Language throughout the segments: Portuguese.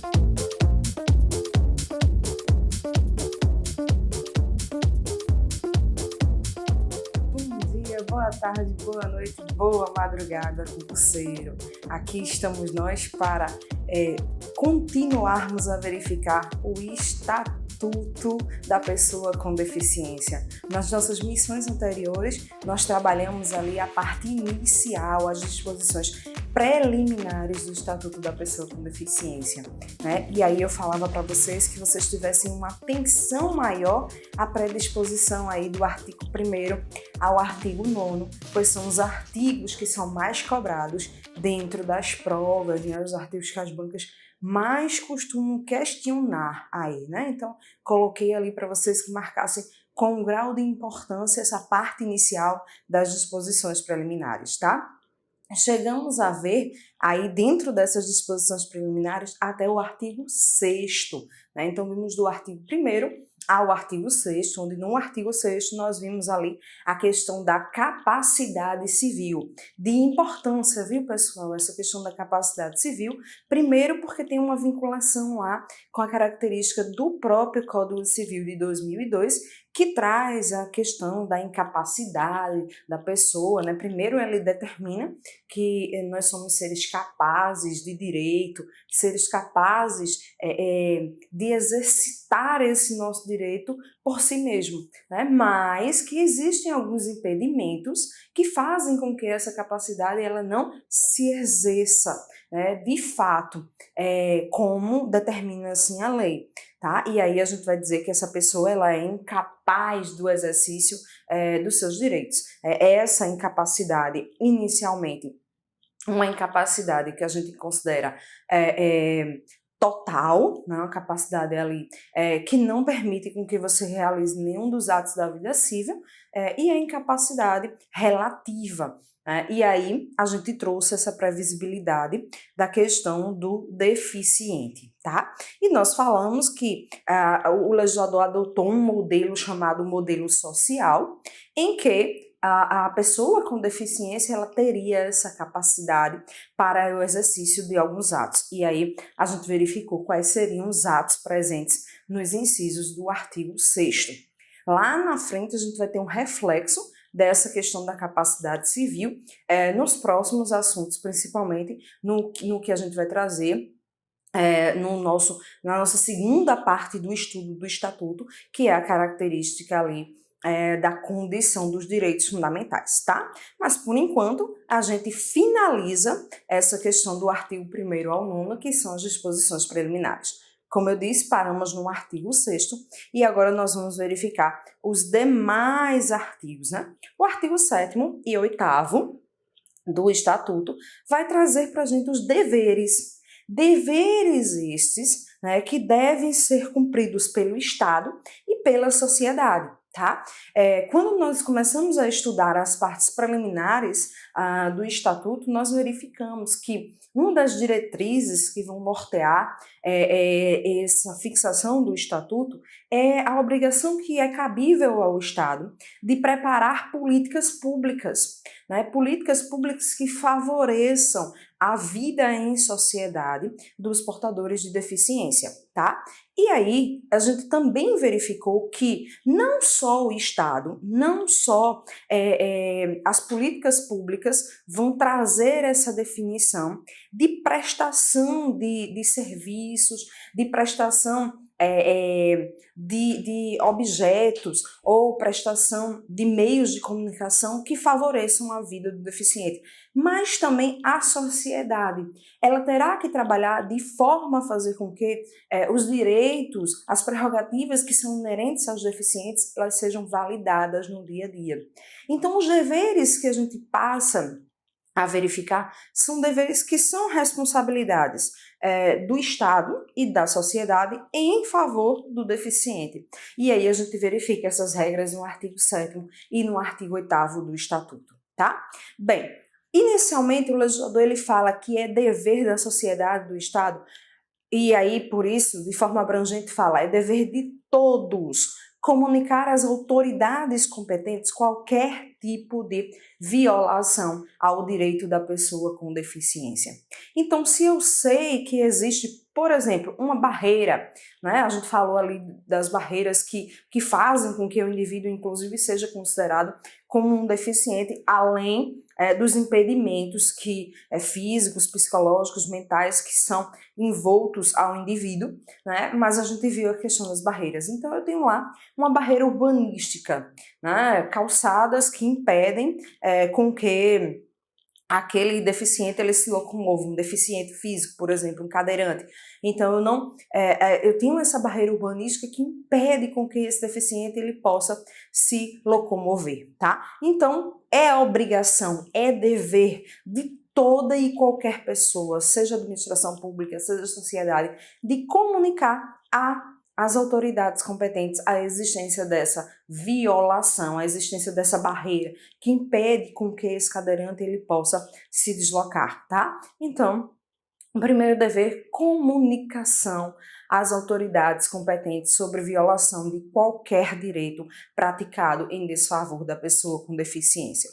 Bom dia, boa tarde, boa noite, boa madrugada, concurseiro. Aqui estamos nós para continuarmos a verificar o Estatuto da Pessoa com Deficiência. Nas nossas missões anteriores, nós trabalhamos ali a parte inicial, as disposições preliminares do Estatuto da Pessoa com Deficiência, né? E aí eu falava para vocês que vocês tivessem uma atenção maior à predisposição aí do artigo 1º ao artigo 9º, pois são os artigos que são mais cobrados dentro das provas, né? Os artigos que as bancas mais costumam questionar aí, né? Então, coloquei ali para vocês que marcassem com um grau de importância essa parte inicial das disposições preliminares, tá? Chegamos a ver aí dentro dessas disposições preliminares até o artigo 6º, né? Então vimos do artigo 1º ao artigo 6º, onde no artigo 6º nós vimos ali a questão da capacidade civil. De importância, viu, pessoal, essa questão da capacidade civil, primeiro porque tem uma vinculação lá com a característica do próprio Código Civil de 2002, que traz a questão da incapacidade da pessoa, né? Primeiro ele determina que nós somos seres capazes de direito, seres capazes de exercitar esse nosso direito por si mesmo, né? Mas que existem alguns impedimentos que fazem com que essa capacidade ela não se exerça, né? De fato, como determina assim a lei. Tá? E aí a gente vai dizer que essa pessoa ela é incapaz do exercício dos seus direitos. Essa incapacidade, inicialmente, uma incapacidade que a gente considera total, né? Uma capacidade ali que não permite com que você realize nenhum dos atos da vida civil, e a incapacidade relativa. E aí a gente trouxe essa previsibilidade da questão do deficiente, tá? E nós falamos que o legislador adotou um modelo chamado modelo social, em que a pessoa com deficiência ela teria essa capacidade para o exercício de alguns atos. E aí a gente verificou quais seriam os atos presentes nos incisos do artigo 6º. Lá na frente a gente vai ter um reflexo dessa questão da capacidade civil nos próximos assuntos, principalmente no que a gente vai trazer na nossa segunda parte do estudo do Estatuto, que é a característica ali da condição dos direitos fundamentais, tá? Mas, por enquanto, a gente finaliza essa questão do artigo 1º ao 9º, que são as disposições preliminares. Como eu disse, paramos no artigo 6º e agora nós vamos verificar os demais artigos, né? O artigo 7º e 8º do Estatuto vai trazer para a gente os deveres. Deveres estes, né, que devem ser cumpridos pelo Estado e pela sociedade, tá? Quando nós começamos a estudar as partes preliminares do Estatuto, nós verificamos que uma das diretrizes que vão nortear essa fixação do Estatuto é a obrigação que é cabível ao Estado de preparar políticas públicas, né? Políticas públicas que favoreçam a vida em sociedade dos portadores de deficiência, tá? E aí, a gente também verificou que não só o Estado, não só as políticas públicas vão trazer essa definição de prestação de serviços, de prestação de objetos ou prestação de meios de comunicação que favoreçam a vida do deficiente, mas também a sociedade. Ela terá que trabalhar de forma a fazer com que os direitos, as prerrogativas que são inerentes aos deficientes, elas sejam validadas no dia a dia. Então, os deveres que a gente passa a verificar são deveres que são responsabilidades do Estado e da sociedade em favor do deficiente. E aí a gente verifica essas regras no artigo 7º e no artigo 8º do Estatuto, tá? Bem, inicialmente o legislador ele fala que é dever da sociedade, do Estado, e aí por isso, de forma abrangente, fala, é dever de todos comunicar às autoridades competentes qualquer tipo de violação ao direito da pessoa com deficiência. Então, se eu sei que existe, por exemplo, uma barreira, né? A gente falou ali das barreiras que fazem com que o indivíduo, inclusive, seja considerado como um deficiente, além dos impedimentos físicos, psicológicos, mentais, que são envoltos ao indivíduo, né? Mas a gente viu a questão das barreiras. Então, eu tenho lá uma barreira urbanística, né? Calçadas que impedem com que aquele deficiente ele se locomova, um deficiente físico, por exemplo, um cadeirante. Então eu tenho essa barreira urbanística que impede com que esse deficiente ele possa se locomover, tá? Então é obrigação, é dever de toda e qualquer pessoa, seja administração pública, seja sociedade, de comunicar às autoridades competentes a existência dessa violação, a existência dessa barreira que impede com que esse cadeirante ele possa se deslocar, tá? Então, o primeiro dever, comunicação às autoridades competentes sobre violação de qualquer direito praticado em desfavor da pessoa com deficiência.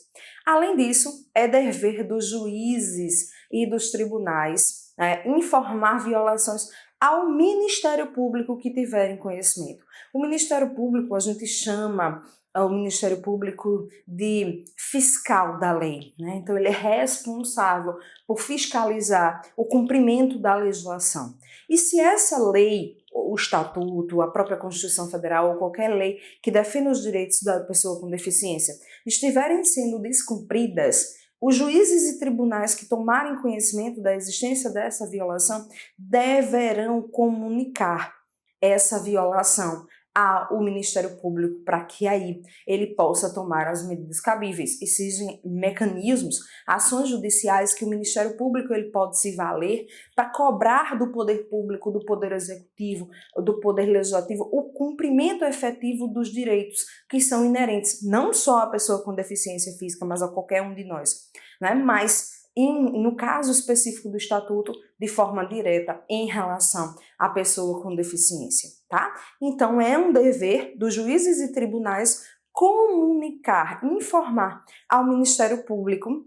Além disso, é dever dos juízes e dos tribunais informar violações ao Ministério Público que tiverem conhecimento. O Ministério Público a gente chama o Ministério Público de fiscal da lei, né? Então ele é responsável por fiscalizar o cumprimento da legislação. E se essa lei, o Estatuto, a própria Constituição Federal ou qualquer lei que defenda os direitos da pessoa com deficiência estiverem sendo descumpridas, os juízes e tribunais que tomarem conhecimento da existência dessa violação deverão comunicar essa violação ao Ministério Público para que aí ele possa tomar as medidas cabíveis. Existem mecanismos, ações judiciais que o Ministério Público ele pode se valer para cobrar do poder público, do poder executivo, do poder legislativo, o cumprimento efetivo dos direitos que são inerentes não só à pessoa com deficiência física, mas a qualquer um de nós, né? Mas no caso específico do Estatuto, de forma direta em relação à pessoa com deficiência, tá? Então, é um dever dos juízes e tribunais comunicar, informar ao Ministério Público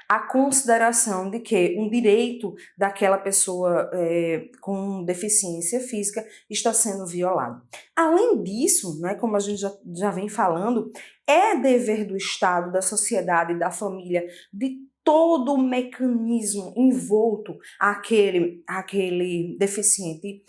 a consideração de que um direito daquela pessoa com deficiência física está sendo violado. Além disso, né, como a gente já vem falando, é dever do Estado, da sociedade, da família, de todo o mecanismo envolto àquele deficiente,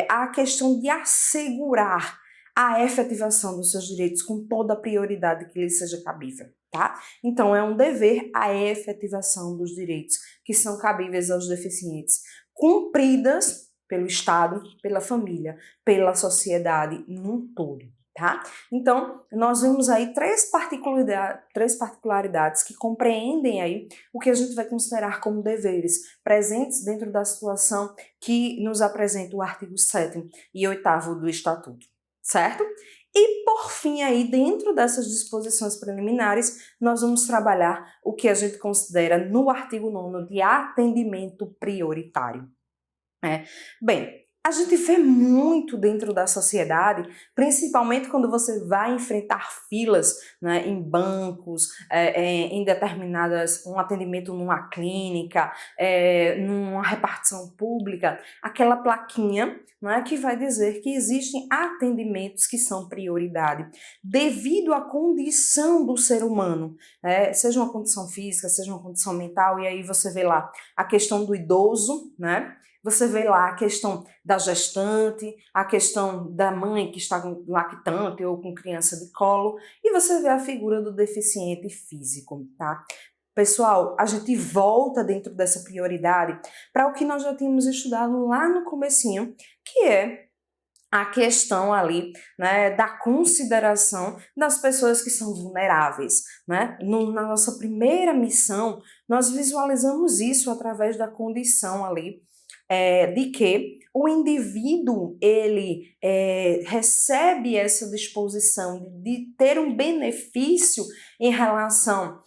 a questão de assegurar a efetivação dos seus direitos com toda a prioridade que lhe seja cabível, tá? Então, é um dever a efetivação dos direitos que são cabíveis aos deficientes, cumpridas pelo Estado, pela família, pela sociedade num todo. Tá? Então, nós vemos aí três particularidades que compreendem aí o que a gente vai considerar como deveres presentes dentro da situação que nos apresenta o artigo 7º e 8º do Estatuto, certo? E, por fim, aí, dentro dessas disposições preliminares, nós vamos trabalhar o que a gente considera no artigo 9º de atendimento prioritário. Bem, a gente vê muito dentro da sociedade, principalmente quando você vai enfrentar filas, né, em bancos, em um atendimento numa clínica, numa repartição pública, aquela plaquinha, né, que vai dizer que existem atendimentos que são prioridade, devido à condição do ser humano, seja uma condição física, seja uma condição mental, e aí você vê lá a questão do idoso, né? Você vê lá a questão da gestante, a questão da mãe que está lactante ou com criança de colo, e você vê a figura do deficiente físico, tá? Pessoal, a gente volta dentro dessa prioridade para o que nós já tínhamos estudado lá no comecinho, que é a questão ali, né, da consideração das pessoas que são vulneráveis, né? Na nossa primeira missão, nós visualizamos isso através da condição ali de que o indivíduo ele recebe essa disposição de ter um benefício em relação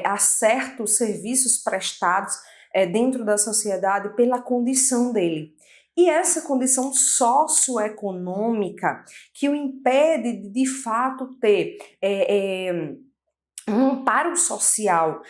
a certos serviços prestados dentro da sociedade pela condição dele. E essa condição socioeconômica que o impede de fato ter um amparo social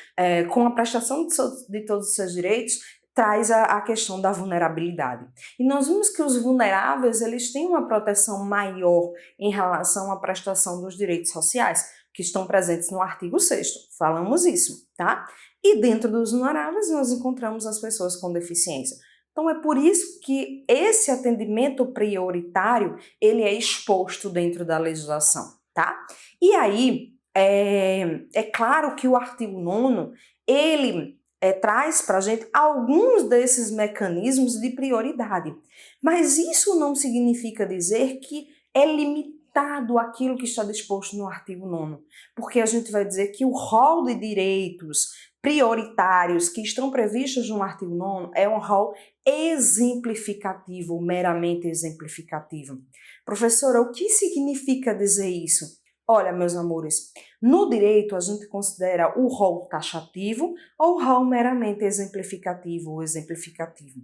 com a prestação de todos os seus direitos, traz a questão da vulnerabilidade. E nós vimos que os vulneráveis, eles têm uma proteção maior em relação à prestação dos direitos sociais, que estão presentes no artigo 6º, falamos isso, tá? E dentro dos vulneráveis nós encontramos as pessoas com deficiência. Então é por isso que esse atendimento prioritário, ele é exposto dentro da legislação, tá? E aí, é claro que o artigo 9º, ele traz para a gente alguns desses mecanismos de prioridade. Mas isso não significa dizer que é limitado àquilo que está disposto no artigo 9º, porque a gente vai dizer que o rol de direitos prioritários que estão previstos no artigo 9º é um rol exemplificativo, meramente exemplificativo. Professora, o que significa dizer isso? Olha, meus amores, no direito a gente considera o rol taxativo ou o rol meramente exemplificativo ou exemplificativo.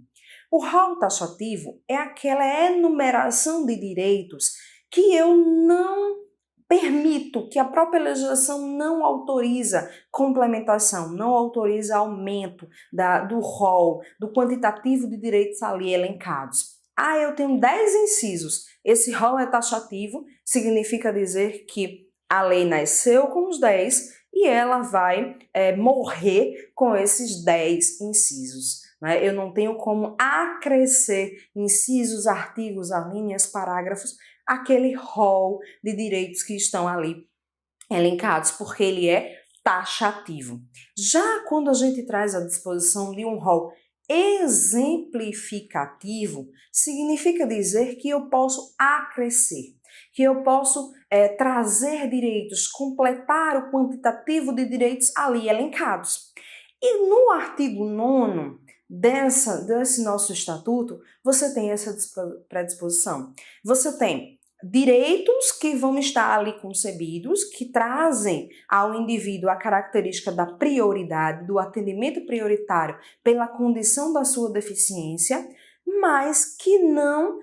O rol taxativo é aquela enumeração de direitos que eu não permito, que a própria legislação não autoriza complementação, não autoriza aumento do rol, do quantitativo de direitos ali elencados. Ah, eu tenho 10 incisos. Esse rol é taxativo, significa dizer que a lei nasceu com os 10 e ela vai morrer com esses 10 incisos. Né? Eu não tenho como acrescer incisos, artigos, alíneas, parágrafos, aquele rol de direitos que estão ali elencados, porque ele é taxativo. Já quando a gente traz a disposição de um rol exemplificativo, significa dizer que eu posso acrescer, que eu posso trazer direitos, completar o quantitativo de direitos ali elencados. E no artigo 9º desse nosso estatuto, você tem essa predisposição. Você tem direitos que vão estar ali concebidos, que trazem ao indivíduo a característica da prioridade, do atendimento prioritário pela condição da sua deficiência, mas que não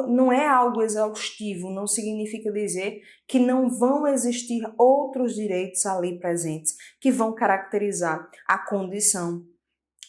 não é algo exaustivo, não significa dizer que não vão existir outros direitos ali presentes que vão caracterizar a condição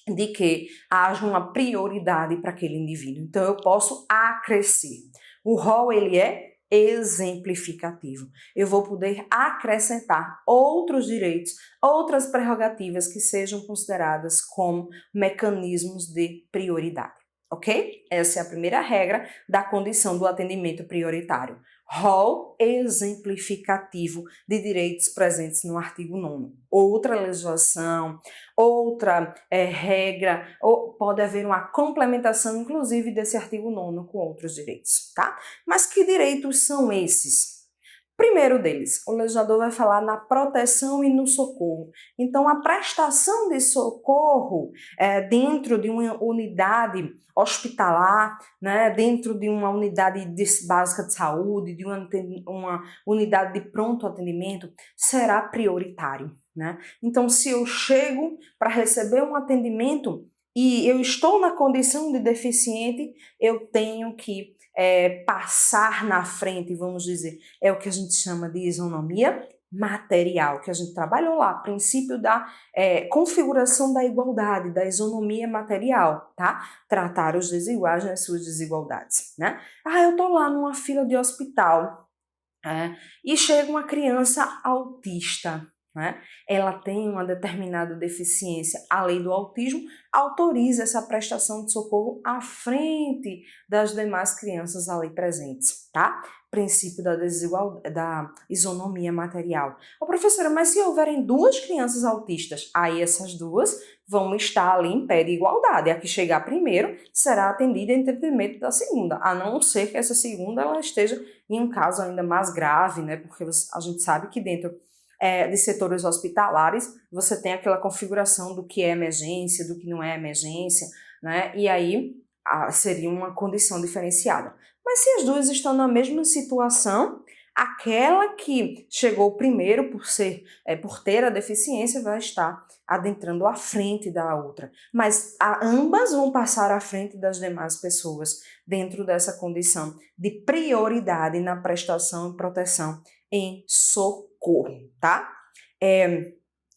de que haja uma prioridade para aquele indivíduo. Então, eu posso acrescer. O rol, ele é exemplificativo. Eu vou poder acrescentar outros direitos, outras prerrogativas que sejam consideradas como mecanismos de prioridade. Ok? Essa é a primeira regra da condição do atendimento prioritário. Rol exemplificativo de direitos presentes no artigo 9º. Outra legislação, outra regra, ou pode haver uma complementação, inclusive, desse artigo 9º com outros direitos, tá? Mas que direitos são esses? Primeiro deles, o legislador vai falar na proteção e no socorro. Então, a prestação de socorro dentro de uma unidade hospitalar, né, dentro de uma unidade básica de saúde, de uma unidade de pronto atendimento, será prioritário. Né? Então, se eu chego para receber um atendimento e eu estou na condição de deficiente, eu tenho que passar na frente, vamos dizer, é o que a gente chama de isonomia material, que a gente trabalhou lá, princípio da configuração da igualdade, da isonomia material, tá? Tratar os desiguais nas suas desigualdades, né? Ah, eu tô lá numa fila de hospital e chega uma criança autista, né? Ela tem uma determinada deficiência. A lei do autismo autoriza essa prestação de socorro à frente das demais crianças ali presentes, tá? Princípio da isonomia material. Ô, professora, mas se houverem duas crianças autistas, aí essas duas vão estar ali em pé de igualdade. A que chegar primeiro será atendida em detrimento da segunda, a não ser que essa segunda ela esteja em um caso ainda mais grave, né? Porque a gente sabe que dentro de setores hospitalares, você tem aquela configuração do que é emergência, do que não é emergência, né? E aí seria uma condição diferenciada. Mas se as duas estão na mesma situação, Aquela que chegou primeiro por ter a deficiência vai estar adentrando à frente da outra, mas ambas vão passar à frente das demais pessoas dentro dessa condição de prioridade na prestação e proteção em socorro, tá?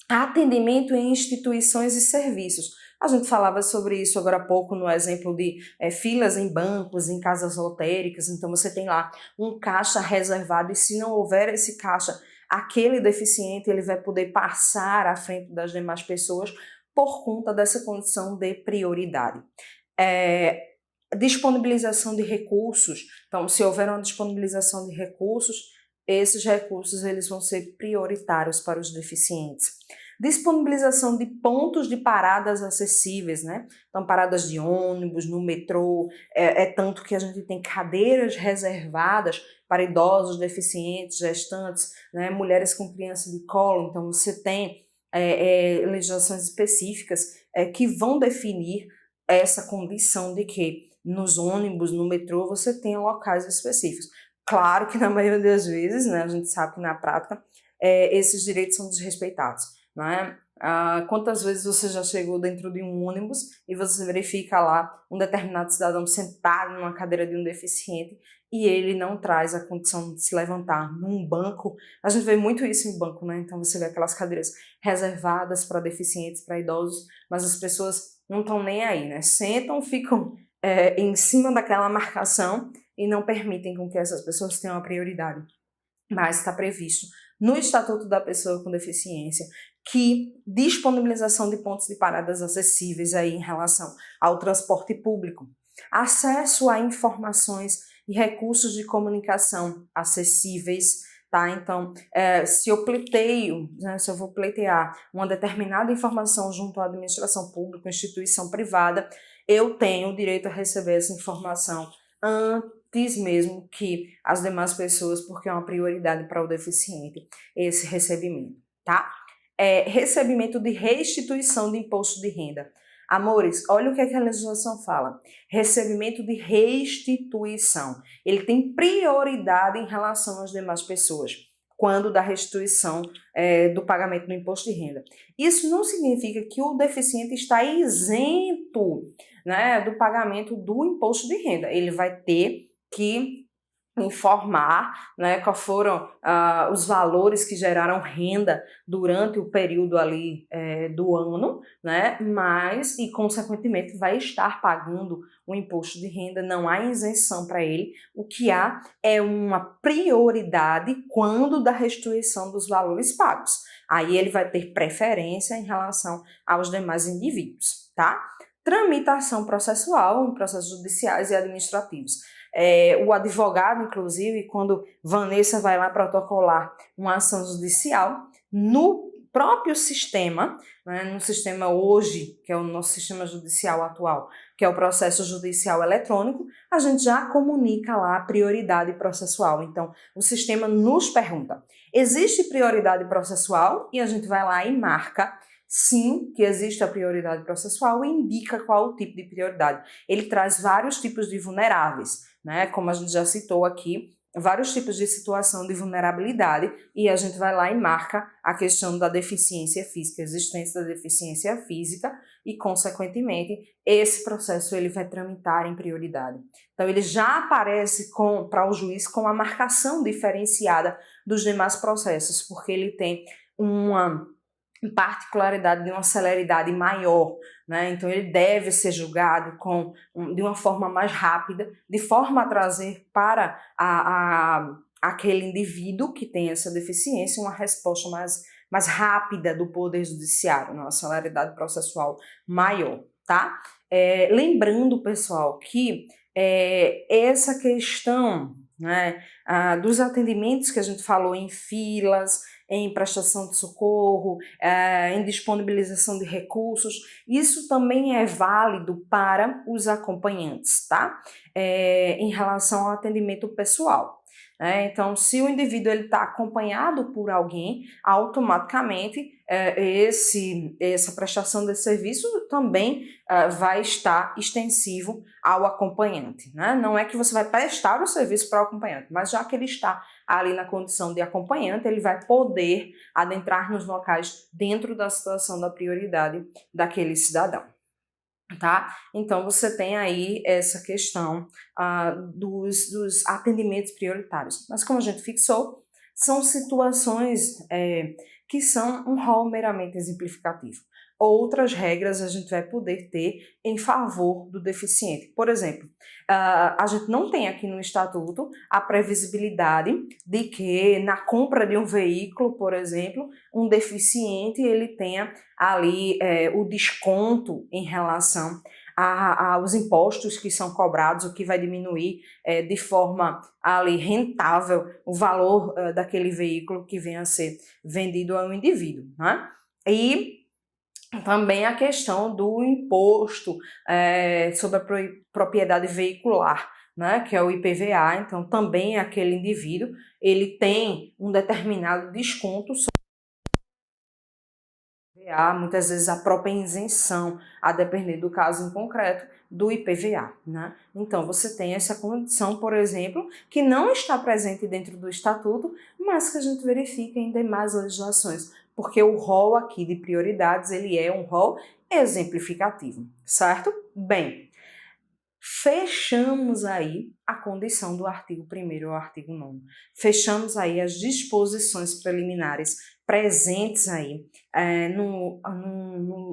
Atendimento em instituições e serviços. A gente falava sobre isso agora há pouco no exemplo de filas em bancos, em casas lotéricas. Então você tem lá um caixa reservado e se não houver esse caixa, aquele deficiente ele vai poder passar à frente das demais pessoas por conta dessa condição de prioridade. Disponibilização de recursos. Então, se houver uma disponibilização de recursos, esses recursos eles vão ser prioritários para os deficientes. Disponibilização de pontos de paradas acessíveis, né? Então, paradas de ônibus, no metrô, tanto que a gente tem cadeiras reservadas para idosos, deficientes, gestantes, né? Mulheres com criança de colo. Então, você tem legislações específicas que vão definir essa condição de que nos ônibus, no metrô, você tem locais específicos. Claro que na maioria das vezes, né, a gente sabe que na prática, esses direitos são desrespeitados, né? Quantas vezes você já chegou dentro de um ônibus e você verifica lá um determinado cidadão sentado numa cadeira de um deficiente e ele não traz a condição de se levantar num banco? A gente vê muito isso em banco, né? Então você vê aquelas cadeiras reservadas para deficientes, para idosos, mas as pessoas não estão nem aí, né? Sentam, ficam em cima daquela marcação e não permitem com que essas pessoas tenham a prioridade. Mas está previsto no Estatuto da Pessoa com Deficiência que disponibilização de pontos de paradas acessíveis aí em relação ao transporte público, acesso a informações e recursos de comunicação acessíveis, tá? Então, se eu pleiteio, né, se eu vou pleitear uma determinada informação junto à administração pública, instituição privada, eu tenho o direito a receber essa informação antes mesmo que as demais pessoas, porque é uma prioridade para o deficiente esse recebimento, tá? Recebimento de restituição de imposto de renda. Amores, olha o que a legislação fala. Recebimento de restituição. Ele tem prioridade em relação às demais pessoas quando da restituição do pagamento do imposto de renda. Isso não significa que o deficiente está isento, né, do pagamento do imposto de renda. Ele vai ter que informar, né, quais foram os valores que geraram renda durante o período ali do ano, né, mas e consequentemente vai estar pagando o imposto de renda, não há isenção para ele, o que há é uma prioridade quando da restituição dos valores pagos. Aí ele vai ter preferência em relação aos demais indivíduos, tá? Tramitação processual em processos judiciais e administrativos. O advogado, inclusive, quando Vanessa vai lá protocolar uma ação judicial, no próprio sistema, né, no sistema hoje, que é o nosso sistema judicial atual, que é o processo judicial eletrônico, a gente já comunica lá a prioridade processual. Então, o sistema nos pergunta, existe prioridade processual? E a gente vai lá e marca sim, que existe a prioridade processual e indica qual o tipo de prioridade. Ele traz vários tipos de vulneráveis, né? Como a gente já citou aqui, vários tipos de situação de vulnerabilidade e a gente vai lá e marca a questão da deficiência física, a existência da deficiência física e, consequentemente, esse processo ele vai tramitar em prioridade. Então, ele já aparece para o juiz com a marcação diferenciada dos demais processos, porque ele tem uma particularidade de uma celeridade maior, né? Então ele deve ser julgado de uma forma mais rápida, de forma a trazer para aquele indivíduo que tem essa deficiência uma resposta mais rápida do Poder Judiciário, uma celeridade processual maior, tá? Lembrando, pessoal, que essa questão, né, dos atendimentos que a gente falou em filas, em prestação de socorro, em disponibilização de recursos, isso também é válido para os acompanhantes, tá? Em relação ao atendimento pessoal. Então, se o indivíduo está acompanhado por alguém, automaticamente essa prestação de serviço também vai estar extensivo ao acompanhante. Né? Não é que você vai prestar o serviço para o acompanhante, mas já que ele está ali na condição de acompanhante, ele vai poder adentrar nos locais dentro da situação da prioridade daquele cidadão. Tá? Então, você tem aí essa questão dos atendimentos prioritários. Mas como a gente fixou, são situações que são um rol meramente exemplificativo. Outras regras a gente vai poder ter em favor do deficiente. Por exemplo, a gente não tem aqui no Estatuto a previsibilidade de que na compra de um veículo, por exemplo, um deficiente ele tenha ali o desconto em relação aos impostos que são cobrados, o que vai diminuir de forma ali rentável o valor daquele veículo que venha a ser vendido ao indivíduo, né? E também a questão do imposto sobre a propriedade veicular, né, que é o IPVA. Então também aquele indivíduo ele tem um determinado desconto sobre o IPVA, muitas vezes a própria isenção, a depender do caso em concreto, do IPVA. Né? Então você tem essa condição, por exemplo, que não está presente dentro do Estatuto, mas que a gente verifica em demais legislações, porque o rol aqui de prioridades, ele é um rol exemplificativo, certo? Bem, fechamos aí a condição do artigo 1º ao artigo 9º. Fechamos aí as disposições preliminares presentes aí no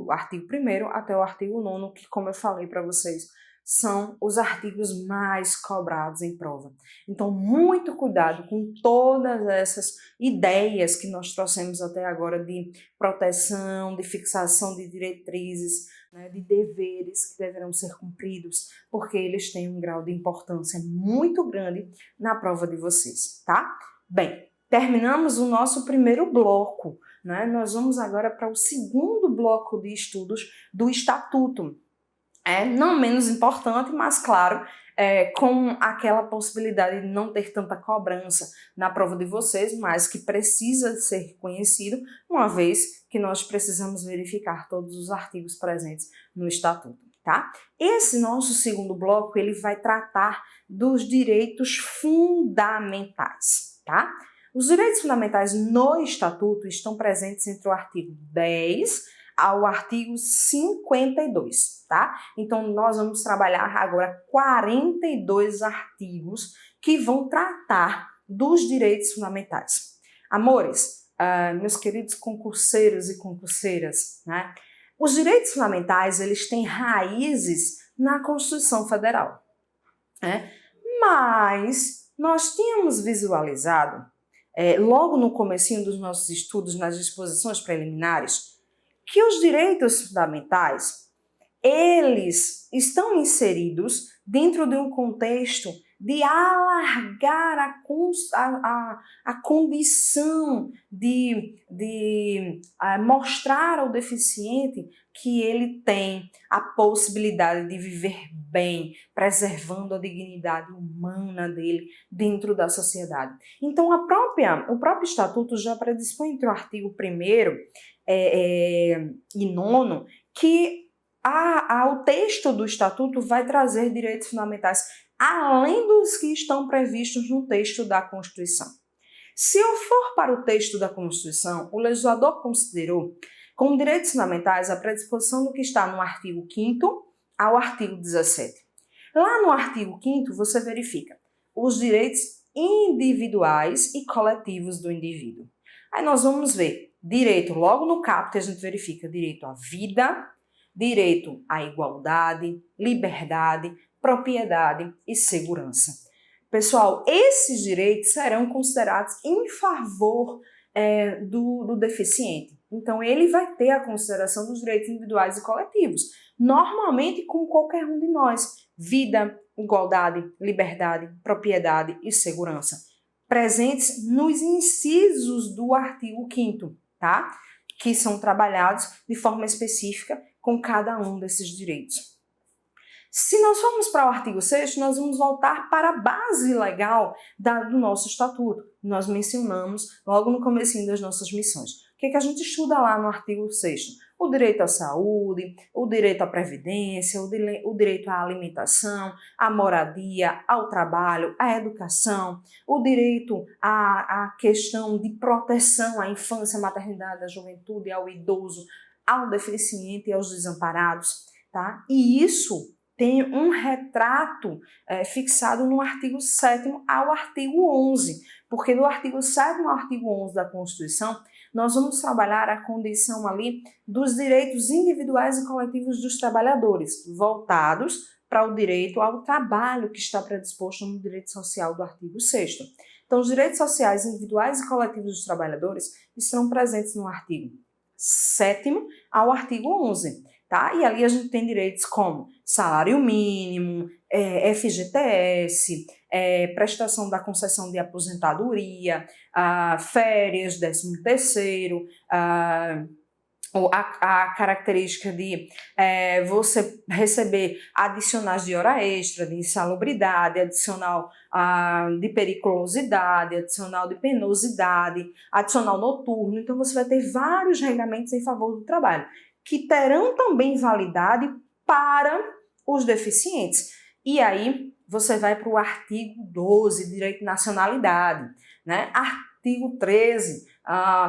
artigo 1º até o artigo 9º, que, como eu falei para vocês, são os artigos mais cobrados em prova. Então, muito cuidado com todas essas ideias que nós trouxemos até agora de proteção, de fixação de diretrizes, né, de deveres que deverão ser cumpridos, porque eles têm um grau de importância muito grande na prova de vocês, tá? Bem, terminamos o nosso primeiro bloco, né? Nós vamos agora para o segundo bloco de estudos do Estatuto. Não menos importante, mas claro, com aquela possibilidade de não ter tanta cobrança na prova de vocês, mas que precisa ser reconhecido, uma vez que nós precisamos verificar todos os artigos presentes no Estatuto, tá? Esse nosso segundo bloco, ele vai tratar dos direitos fundamentais, tá? Os direitos fundamentais no Estatuto estão presentes entre o artigo 10 ao artigo 52, tá? Então, nós vamos trabalhar agora 42 artigos que vão tratar dos direitos fundamentais. Amores, meus queridos concurseiros e concurseiras, né? Os direitos fundamentais, eles têm raízes na Constituição Federal, né? Mas nós tínhamos visualizado, logo no comecinho dos nossos estudos, nas disposições preliminares, que os direitos fundamentais, eles estão inseridos dentro de um contexto de alargar a condição de mostrar ao deficiente que ele tem a possibilidade de viver bem, preservando a dignidade humana dele dentro da sociedade. Então, o próprio Estatuto já predispõe entre o artigo 1º e 9º que o texto do Estatuto vai trazer direitos fundamentais além dos que estão previstos no texto da Constituição. Se eu for para o texto da Constituição, o legislador considerou como direitos fundamentais a predisposição do que está no artigo 5º ao artigo 17. Lá no artigo 5º você verifica os direitos individuais e coletivos do indivíduo. Aí nós vamos ver direito, logo no caput a gente verifica direito à vida, direito à igualdade, liberdade, propriedade e segurança. Pessoal, esses direitos serão considerados em favor do deficiente. Então, ele vai ter a consideração dos direitos individuais e coletivos, normalmente com qualquer um de nós. Vida, igualdade, liberdade, propriedade e segurança. Presentes nos incisos do artigo 5º, tá? Que são trabalhados de forma específica com cada um desses direitos. Se nós formos para o artigo 6º, nós vamos voltar para a base legal do nosso estatuto. Nós mencionamos logo no comecinho das nossas missões. O que a gente estuda lá no artigo 6º? O direito à saúde, o direito à previdência, o direito à alimentação, à moradia, ao trabalho, à educação, o direito à questão de proteção à infância, à maternidade, à juventude, ao idoso, ao deficiente e aos desamparados, tá? E isso tem um retrato fixado no artigo 7º ao artigo 11, porque do artigo 7º ao artigo 11 da Constituição, nós vamos trabalhar a condição ali dos direitos individuais e coletivos dos trabalhadores, voltados para o direito ao trabalho que está predisposto no direito social do artigo 6º. Então, os direitos sociais individuais e coletivos dos trabalhadores estarão presentes no artigo 7º ao artigo 11. Tá? E ali a gente tem direitos como salário mínimo, FGTS, prestação da concessão de aposentadoria, férias, 13º, a característica de você receber adicionais de hora extra, de insalubridade, adicional de periculosidade, adicional de penosidade, adicional noturno. Então você vai ter vários regramentos em favor do trabalho, que terão também validade para os deficientes. E aí você vai para o artigo 12, direito de nacionalidade, né? Artigo 13,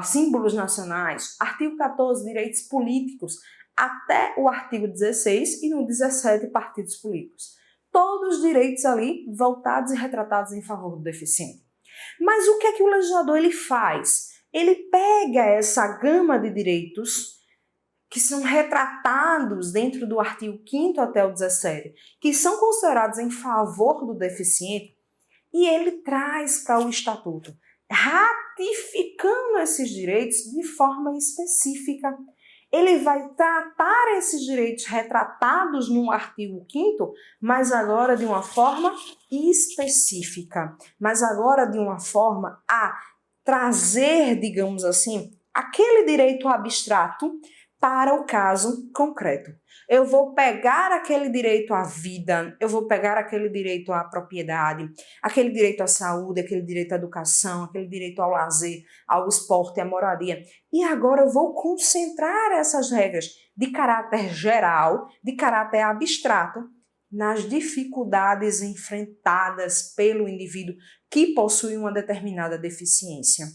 símbolos nacionais, artigo 14, direitos políticos, até o artigo 16 e no 17, partidos políticos. Todos os direitos ali voltados e retratados em favor do deficiente. Mas o que é que o legislador ele faz? Ele pega essa gama de direitos que são retratados dentro do artigo 5º até o 17, que são considerados em favor do deficiente, e ele traz para o estatuto, ratificando esses direitos de forma específica. Ele vai tratar esses direitos retratados no artigo 5º, mas agora de uma forma específica, mas agora de uma forma a trazer, digamos assim, aquele direito abstrato para o caso concreto. Eu vou pegar aquele direito à vida, eu vou pegar aquele direito à propriedade, aquele direito à saúde, aquele direito à educação, aquele direito ao lazer, ao esporte, à moradia. E agora eu vou concentrar essas regras de caráter geral, de caráter abstrato, nas dificuldades enfrentadas pelo indivíduo que possui uma determinada deficiência.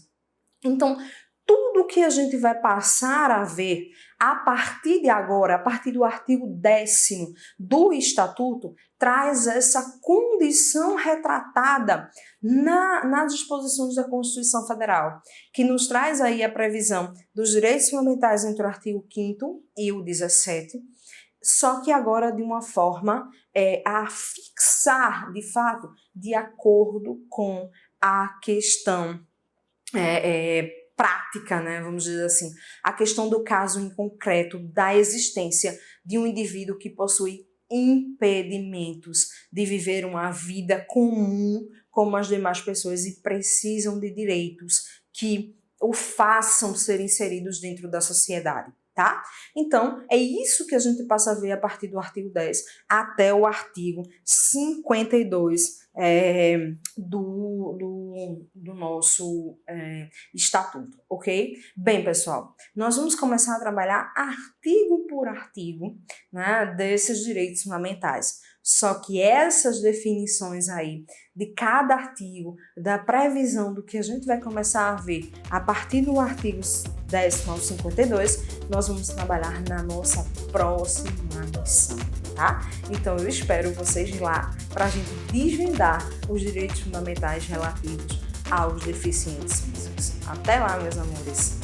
Então, tudo que a gente vai passar a ver a partir de agora, a partir do artigo 10º do Estatuto, traz essa condição retratada nas disposições da Constituição Federal, que nos traz aí a previsão dos direitos fundamentais entre o artigo 5º e o 17, só que agora de uma forma a fixar, de fato, de acordo com a questão prática, né, vamos dizer assim, a questão do caso em concreto da existência de um indivíduo que possui impedimentos de viver uma vida comum como as demais pessoas e precisam de direitos que o façam ser inseridos dentro da sociedade, tá? Então, é isso que a gente passa a ver a partir do artigo 10 até o artigo 52 do nosso estatuto, ok? Bem, pessoal, nós vamos começar a trabalhar artigo por artigo, né, desses direitos fundamentais. Só que essas definições aí de cada artigo, da previsão do que a gente vai começar a ver a partir do artigo 10 ao 52, nós vamos trabalhar na nossa próxima missão, tá? Então eu espero vocês lá para a gente desvendar os direitos fundamentais relativos aos deficientes físicos. Até lá, meus amores!